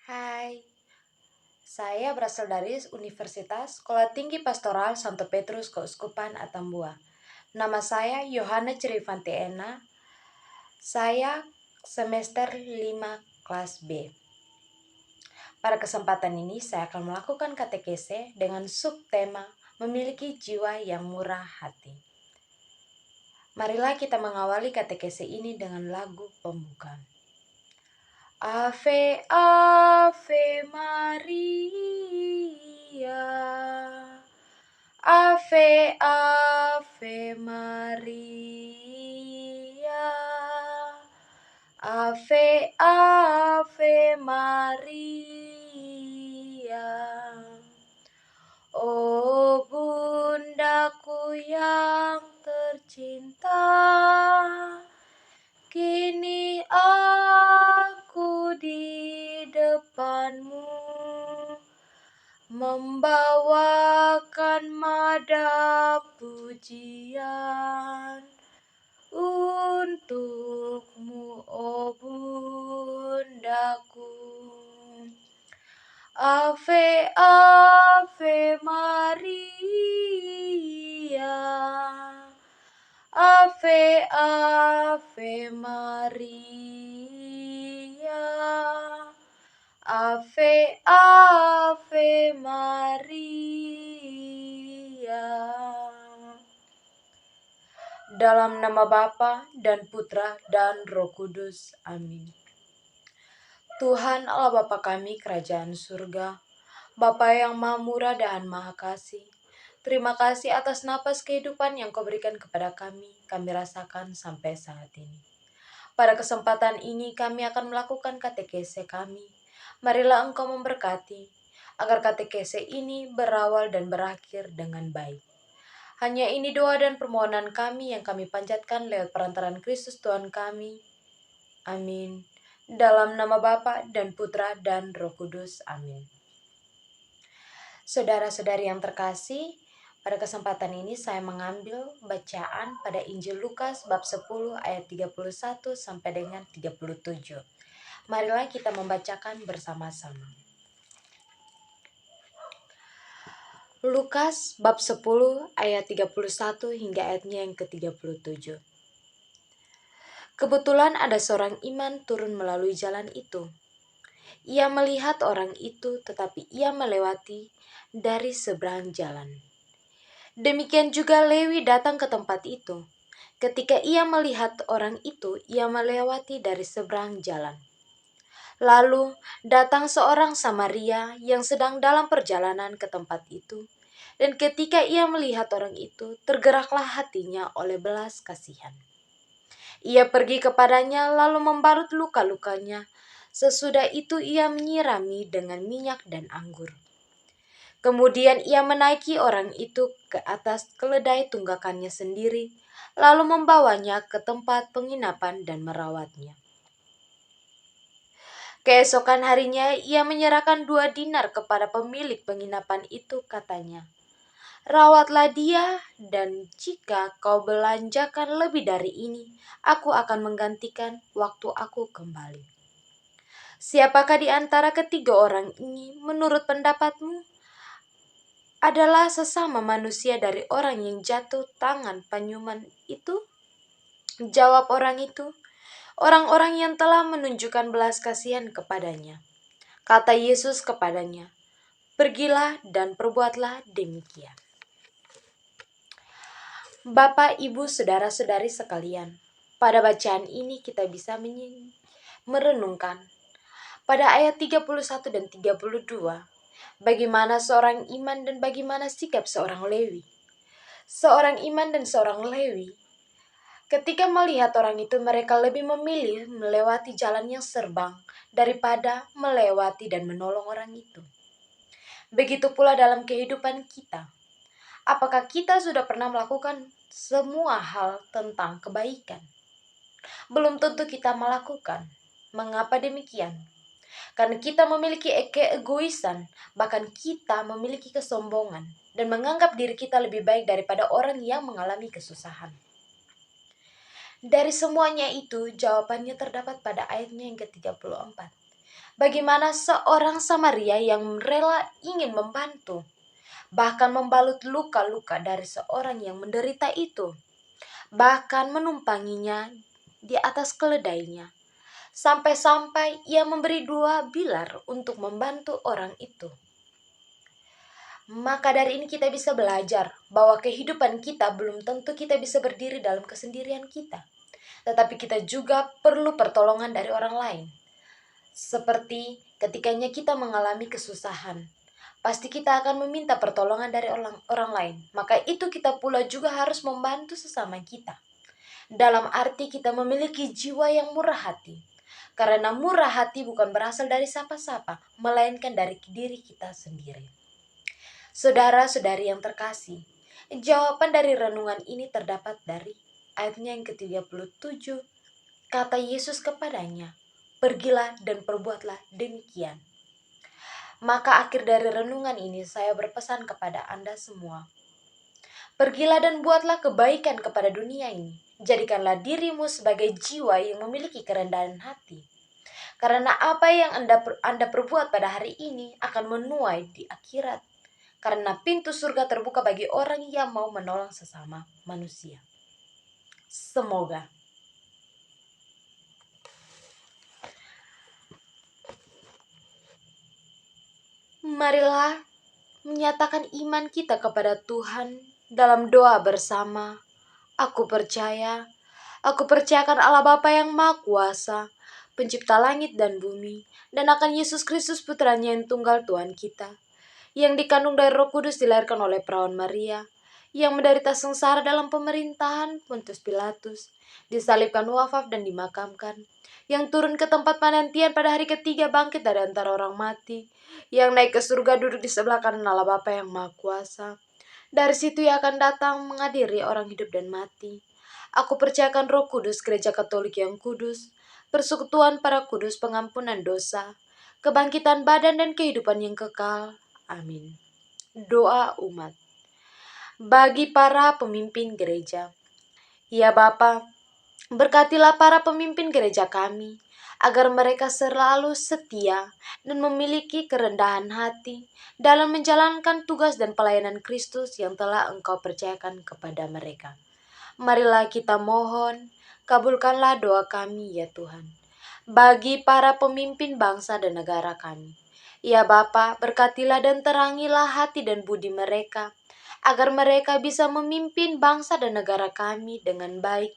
Hai, saya berasal dari Universitas Sekolah Tinggi Pastoral Santo Petrus Keuskupan Atambua. Nama saya Yohana Cerifanti Ena. Saya semester 5 kelas B. Pada kesempatan ini saya akan melakukan katekese dengan subtema memiliki jiwa yang murah hati. Marilah kita mengawali katekese ini dengan lagu pembukaan. Ave, Ave Maria, Ave, Ave Maria, Ave, Ave Maria. Oh bundaku yang tercinta, kini aku di depanmu membawakan nada pujian untukmu, oh bundaku. Ave, Ave Maria, Ave, Ave Maria, Ave, Ave Maria. Dalam nama Bapa dan Putra dan Roh Kudus. Amin. Tuhan Allah Bapa kami, kerajaan surga, Bapa yang maha murah dan maha kasih, terima kasih atas napas kehidupan yang Kau berikan kepada kami rasakan sampai saat ini. Pada kesempatan ini kami akan melakukan katekese kami. Marilah Engkau memberkati, agar katekese ini berawal dan berakhir dengan baik. Hanya ini doa dan permohonan kami yang kami panjatkan lewat perantaraan Kristus Tuhan kami. Amin. Dalam nama Bapa dan Putra dan Roh Kudus. Amin. Saudara-saudari yang terkasih, pada kesempatan ini saya mengambil bacaan pada Injil Lukas bab 10 ayat 31 sampai dengan 37. Marilah kita membacakan bersama-sama. Lukas bab 10 ayat 31 hingga ayatnya yang ke-37. Kebetulan ada seorang iman turun melalui jalan itu. Ia melihat orang itu, tetapi ia melewati dari seberang jalan. Demikian juga Lewi datang ke tempat itu. Ketika ia melihat orang itu, ia melewati dari seberang jalan. Lalu datang seorang Samaria yang sedang dalam perjalanan ke tempat itu. Dan ketika ia melihat orang itu, tergeraklah hatinya oleh belas kasihan. Ia pergi kepadanya lalu membarut luka-lukanya. Sesudah itu ia menyirami dengan minyak dan anggur. Kemudian ia menaiki orang itu ke atas keledai tunggakannya sendiri, lalu membawanya ke tempat penginapan dan merawatnya. Keesokan harinya ia menyerahkan 2 dinar kepada pemilik penginapan itu, katanya, "Rawatlah dia, dan jika kau belanjakan lebih dari ini, aku akan menggantikan waktu aku kembali." Siapakah di antara ketiga orang ini menurut pendapatmu adalah sesama manusia dari orang yang jatuh tangan penyuman itu? Jawab orang itu, "Orang-orang yang telah menunjukkan belas kasihan kepadanya." Kata Yesus kepadanya, "Pergilah dan perbuatlah demikian." Bapak, Ibu, Saudara-saudari sekalian, pada bacaan ini kita bisa merenungkan pada ayat 31 dan 32, bagaimana seorang iman dan bagaimana sikap seorang Lewi. Seorang iman dan seorang Lewi, ketika melihat orang itu, mereka lebih memilih melewati jalan yang serbang daripada melewati dan menolong orang itu. Begitu pula dalam kehidupan kita. Apakah kita sudah pernah melakukan semua hal tentang kebaikan? Belum tentu kita melakukan. Mengapa demikian? Karena kita memiliki keegoisan, bahkan kita memiliki kesombongan, dan menganggap diri kita lebih baik daripada orang yang mengalami kesusahan. Dari semuanya itu, jawabannya terdapat pada ayatnya yang ke-34. Bagaimana seorang Samaria yang rela ingin membantu, bahkan membalut luka-luka dari seorang yang menderita itu, bahkan menumpanginya di atas keledainya, sampai-sampai ia memberi 2 bilar untuk membantu orang itu. Maka dari ini kita bisa belajar bahwa kehidupan kita belum tentu kita bisa berdiri dalam kesendirian kita, tetapi kita juga perlu pertolongan dari orang lain. Seperti ketikanya kita mengalami kesusahan, pasti kita akan meminta pertolongan dari orang lain. Maka itu kita pula juga harus membantu sesama kita. Dalam arti kita memiliki jiwa yang murah hati. Karena murah hati bukan berasal dari siapa-siapa, melainkan dari diri kita sendiri. Saudara-saudari yang terkasih, jawaban dari renungan ini terdapat dari ayatnya yang ke-37. Kata Yesus kepadanya, "Pergilah dan perbuatlah demikian." Maka akhir dari renungan ini saya berpesan kepada Anda semua. Pergilah dan buatlah kebaikan kepada dunia ini. Jadikanlah dirimu sebagai jiwa yang memiliki kerendahan hati. Karena apa yang Anda perbuat pada hari ini akan menuai di akhirat. Karena pintu surga terbuka bagi orang yang mau menolong sesama manusia. Semoga. Marilah menyatakan iman kita kepada Tuhan dalam doa bersama. Aku percayakan Allah Bapa yang Maha Kuasa, pencipta langit dan bumi, dan akan Yesus Kristus putranya yang tunggal Tuhan kita, yang dikandung dari Roh Kudus, dilahirkan oleh perawan Maria, yang menderita sengsara dalam pemerintahan Pontius Pilatus, disalibkan, wafat dan dimakamkan, yang turun ke tempat penantian pada hari ketiga, bangkit dari antara orang mati, yang naik ke surga, duduk di sebelah kanan Allah Bapa yang Maha Kuasa. Dari situ ia akan datang menghadiri orang hidup dan mati. Aku percayakan Roh Kudus, Gereja Katolik yang kudus, persekutuan para kudus, pengampunan dosa, kebangkitan badan dan kehidupan yang kekal. Amin. Doa umat. Bagi para pemimpin gereja. Ya Bapa, berkatilah para pemimpin gereja kami, agar mereka selalu setia dan memiliki kerendahan hati dalam menjalankan tugas dan pelayanan Kristus yang telah Engkau percayakan kepada mereka. Marilah kita mohon, kabulkanlah doa kami ya Tuhan. Bagi para pemimpin bangsa dan negara kami. Ya Bapa, berkatilah dan terangilah hati dan budi mereka, agar mereka bisa memimpin bangsa dan negara kami dengan baik,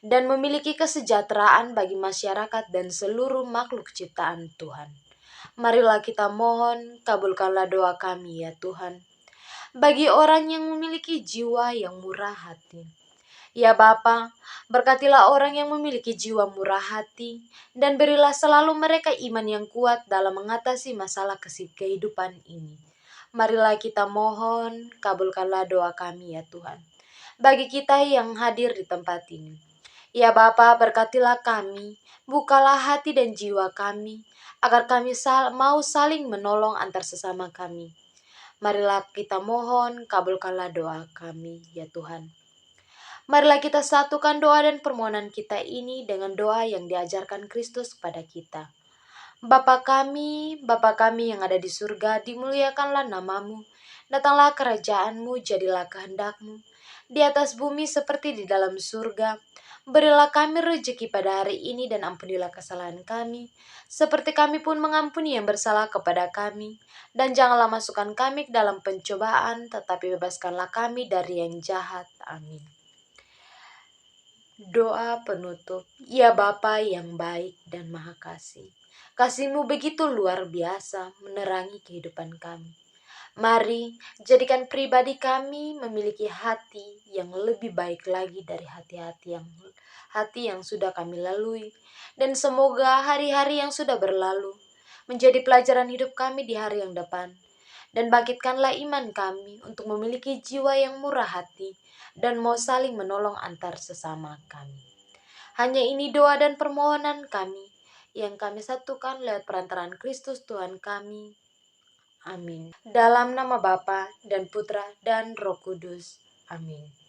dan memiliki kesejahteraan bagi masyarakat dan seluruh makhluk ciptaan Tuhan. Marilah kita mohon, kabulkanlah doa kami ya Tuhan. Bagi orang yang memiliki jiwa yang murah hati. Ya Bapa, berkatilah orang yang memiliki jiwa murah hati, dan berilah selalu mereka iman yang kuat dalam mengatasi masalah kehidupan ini. Marilah kita mohon, kabulkanlah doa kami ya Tuhan. Bagi kita yang hadir di tempat ini. Ya Bapa, berkatilah kami, bukalah hati dan jiwa kami, agar kami mau saling menolong antar sesama kami. Marilah kita mohon, kabulkanlah doa kami ya Tuhan. Marilah kita satukan doa dan permohonan kita ini dengan doa yang diajarkan Kristus kepada kita. Bapa kami yang ada di surga, dimuliakanlah namamu. Datanglah kerajaanmu, jadilah kehendakmu, di atas bumi seperti di dalam surga. Berilah kami rezeki pada hari ini dan ampunilah kesalahan kami, seperti kami pun mengampuni yang bersalah kepada kami. Dan janganlah masukkan kami ke dalam pencobaan, tetapi bebaskanlah kami dari yang jahat. Amin. Doa penutup. Ya Bapa yang baik dan maha kasih, kasih-Mu begitu luar biasa menerangi kehidupan kami. Mari jadikan pribadi kami memiliki hati yang lebih baik lagi dari hati yang sudah kami lalui. Dan semoga hari-hari yang sudah berlalu menjadi pelajaran hidup kami di hari yang depan. Dan bangkitkanlah iman kami untuk memiliki jiwa yang murah hati dan mau saling menolong antar sesama kami. Hanya ini doa dan permohonan kami yang kami satukan lewat perantaraan Kristus Tuhan kami. Amin. Dalam nama Bapa dan Putra dan Roh Kudus. Amin.